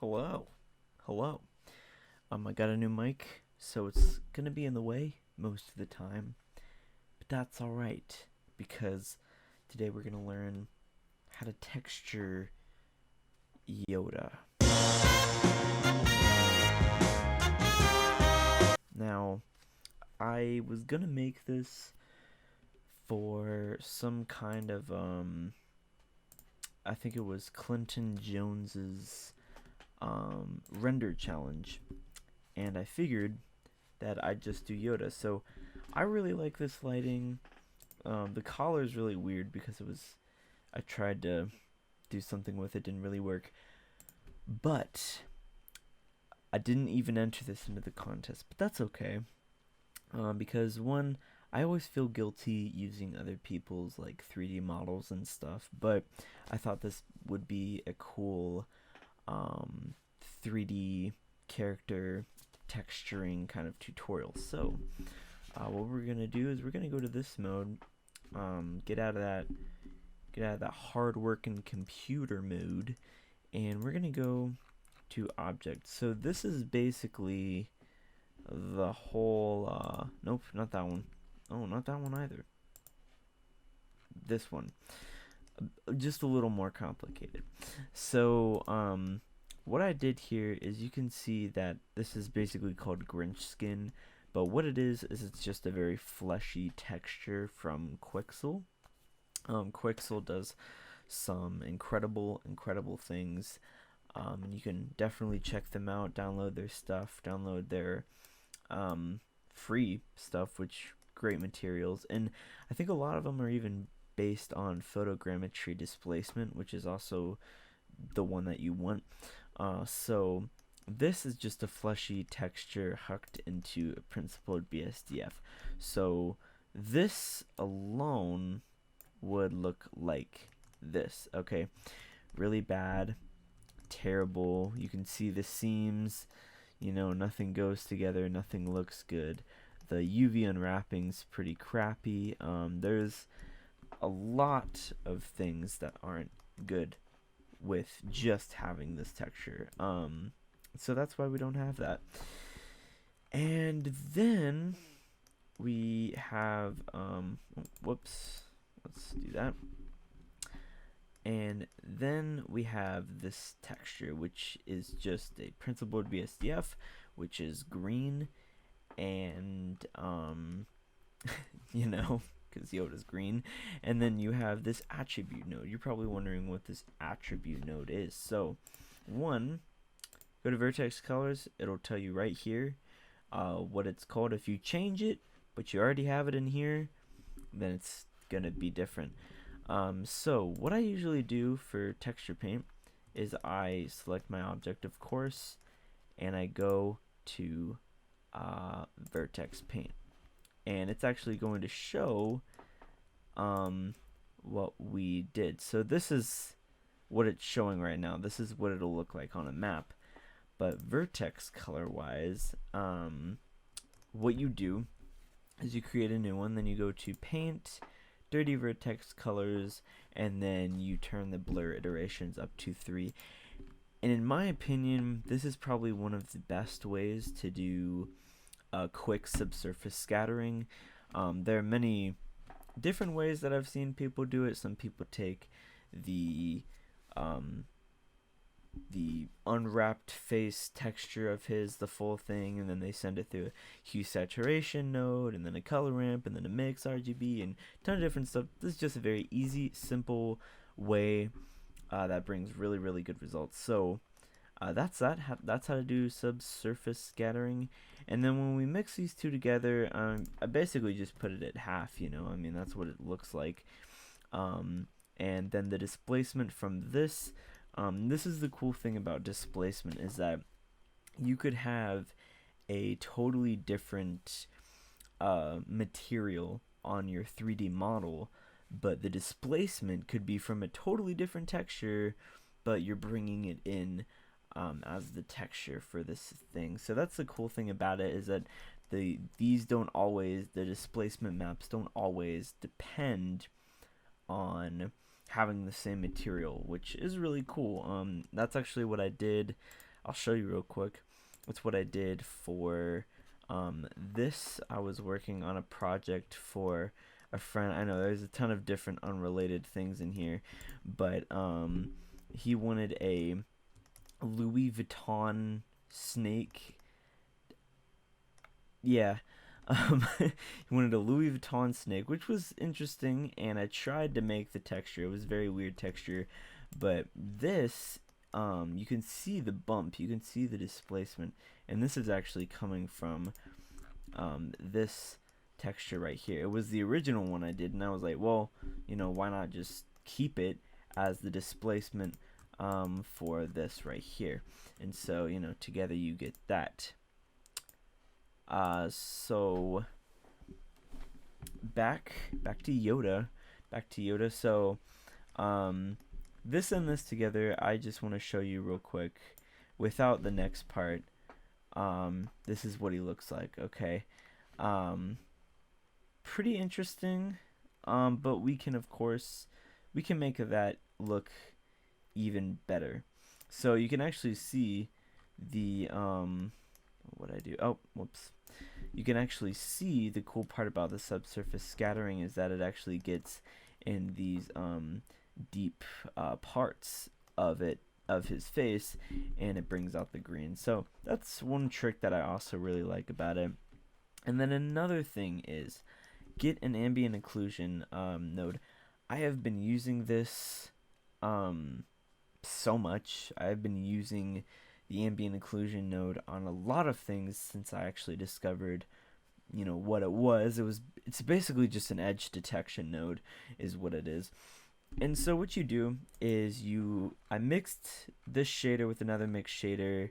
Hello. Hello. I got a new mic, so it's gonna be in the way most of the time, but that's alright because today we're gonna learn how to texture Yoda. Now, I was gonna make this for some kind of, I think it was Clinton Jones's render challenge, and I figured that I'd just do Yoda. So I really like this lighting. The collar is really weird because I tried to do something with it, didn't really work. But I didn't even enter this into the contest, but that's okay. Because one, I always feel guilty using other people's like 3D models and stuff, but I thought this would be a cool 3D character texturing kind of tutorial. So what we're gonna do is we're gonna go to this mode, get out of that hard working computer mode, and we're gonna go to object. So this is basically the whole nope, not that one. Oh, not that one either. This one, just a little more complicated. So what I did here is you can see that this is basically called Grinch Skin, but what it is it's just a very fleshy texture from Quixel. Quixel does some incredible things, and you can definitely check them out, download their stuff, download their free stuff, which great materials, and I think a lot of them are even based on photogrammetry displacement, which is also the one that you want. So this is just a fleshy texture hucked into a principled BSDF. So this alone would look like this. Okay, really bad, terrible. You can see the seams, nothing goes together, nothing looks good. The UV unwrapping's pretty crappy. There's a lot of things that aren't good with just having this texture. So that's why we don't have that. And then we have whoops, let's do that. And then we have this texture, which is just a principled BSDF, which is green, and because Yoda's green. And then you have this attribute node. You're probably wondering what this attribute node is. So one, go to Vertex colors. It'll tell you right here what it's called. If you change it but you already have it in here, then it's gonna be different. So what I usually do for texture paint is I select my object, of course, and I go to Vertex paint, and it's actually going to show what we did. So this is what it's showing right now. This is what it'll look like on a map. But Vertex color wise, what you do is you create a new one, then you go to paint, dirty vertex colors, and then you turn the blur iterations up to 3. And in my opinion, this is probably one of the best ways to do quick subsurface scattering. There are many different ways that I've seen people do it. Some people take the unwrapped face texture of the full thing, and then they send it through a hue saturation node, and then a color ramp, and then a mix RGB, and a ton of different stuff. This is just a very easy, simple way that brings really good results. So that's how to do subsurface scattering. And then when we mix these two together, I basically just put it at half. That's what it looks like. And then the displacement from this. This is the cool thing about displacement, is that you could have a totally different material on your 3D model, but the displacement could be from a totally different texture, but you're bringing it in as the texture for this thing. So that's the cool thing about it, is that the displacement maps don't always depend on having the same material, which is really cool. That's actually what I did I'll show you real quick. That's what I did for this. I was working on a project for a friend. I know there's a ton of different unrelated things in here, but he wanted a Louis Vuitton snake. Yeah. He wanted a Louis Vuitton snake, which was interesting, and I tried to make the texture. It was very weird texture, but this, you can see the bump, you can see the displacement, and this is actually coming from this texture right here. It was the original one I did, and I was like, well, why not just keep it as the displacement for this right here? And so, together you get that. So back to Yoda, So, this and this together, I just want to show you real quick, without the next part. This is what he looks like. Okay, pretty interesting. But we can, of course, make that look even better. So you can actually see the what I do. Oh, whoops. You can actually see the cool part about the subsurface scattering is that it actually gets in these deep parts of his face, and it brings out the green. So that's one trick that I also really like about it. And then another thing is get an ambient occlusion node. I have been using this so much. I've been using the ambient occlusion node on a lot of things since I actually discovered what it was. It's basically just an edge detection node is what it is. And so what you do is I mixed this shader with another mixed shader,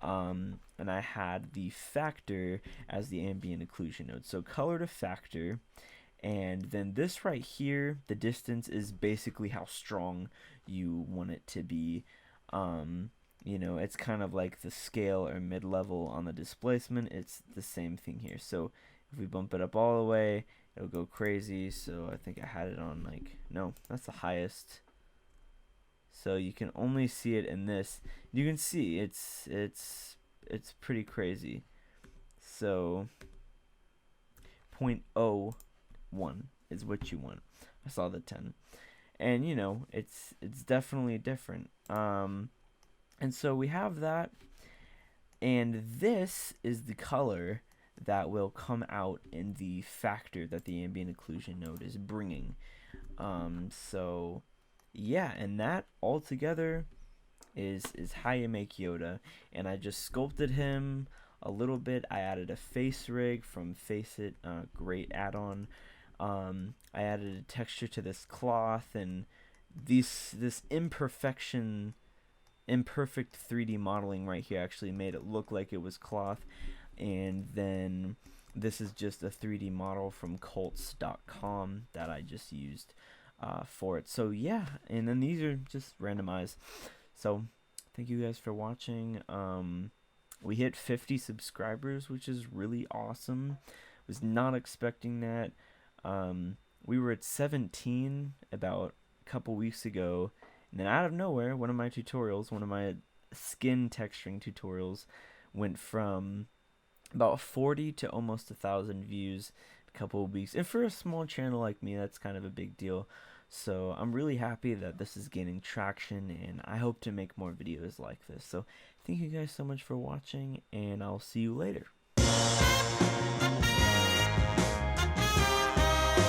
and I had the factor as the ambient occlusion node. So color to factor, and then this right here, the distance is basically how strong you want it to be. It's kind of like the scale or mid-level on the displacement. It's the same thing here. So if we bump it up all the way, it'll go crazy. So I think I had it on no, that's the highest. So you can only see it in this. You can see it's pretty crazy. So 0.01 is what you want. I saw the 10. And it's definitely different. And so we have that, and this is the color that will come out in the factor that the ambient occlusion node is bringing. So yeah, and that all together is how you make Yoda. And I just sculpted him a little bit. I added a face rig from Faceit, great add-on. I added a texture to this cloth, and this imperfect 3D modeling right here actually made it look like it was cloth. And then this is just a 3D model from cults.com that I just used for it. So yeah, and then these are just randomized. So thank you guys for watching. We hit 50 subscribers, which is really awesome. Was not expecting that. We were at 17 about a couple weeks ago, and then out of nowhere, one of my skin texturing tutorials went from about 40 to almost 1,000 views a couple of weeks. And for a small channel like me, that's kind of a big deal. So I'm really happy that this is gaining traction, and I hope to make more videos like this. So thank you guys so much for watching, and I'll see you later.